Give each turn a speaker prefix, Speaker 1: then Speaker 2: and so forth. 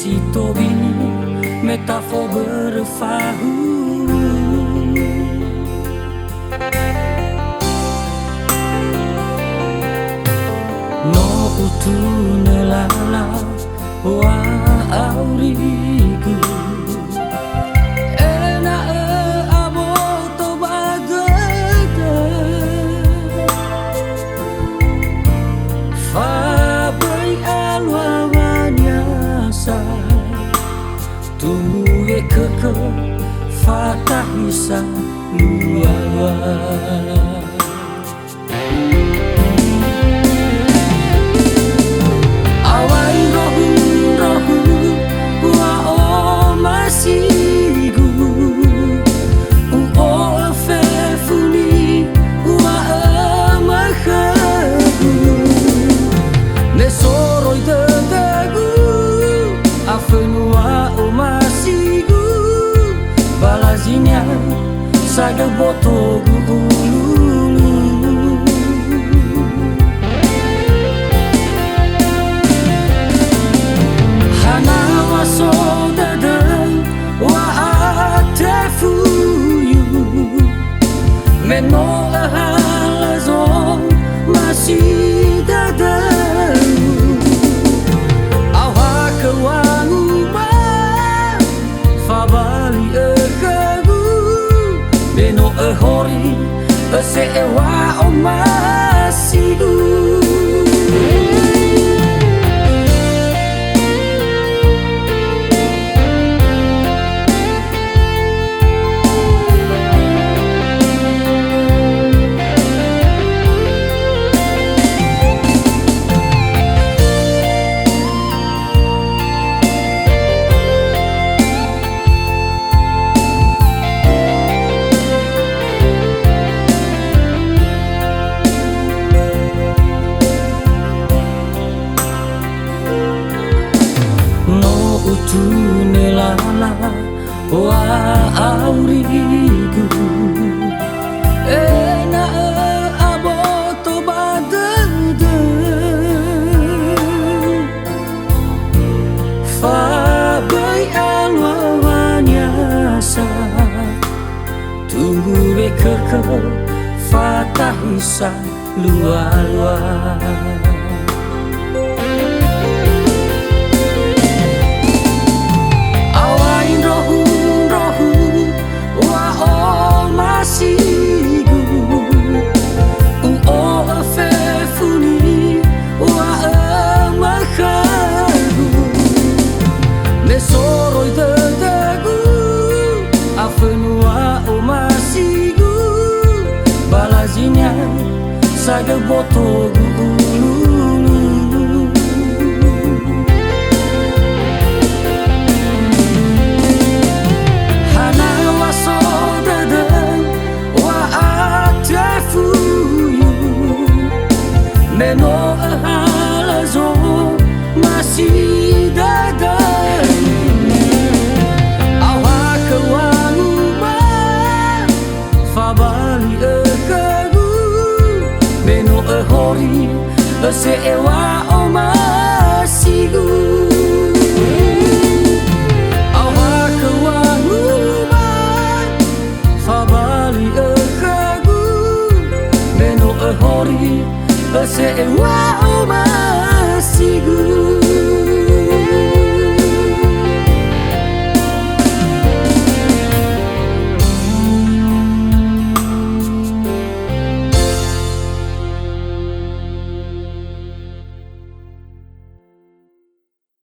Speaker 1: si tobini metafor berfahu no utu nelala wa auriku ena abo to bagada fa bai alwanya sa tunggu keke fatah bisa luar saga boto gulu hana waso dadang wa atefuyu meno ahalazo masih dadang awa kewangu ba fabali beno hori sewa omasidu utu nelala wa auriku ena aboto badada fa bai alwanya sa tunggu keke fatah bisa luar saga boto gulu hana waso dadang wa atefuyu meno ahalazo masih dadang awa kewangu ba fabali hori sewa omasigu awa kewangu ba fabali ekagu beno hori sewa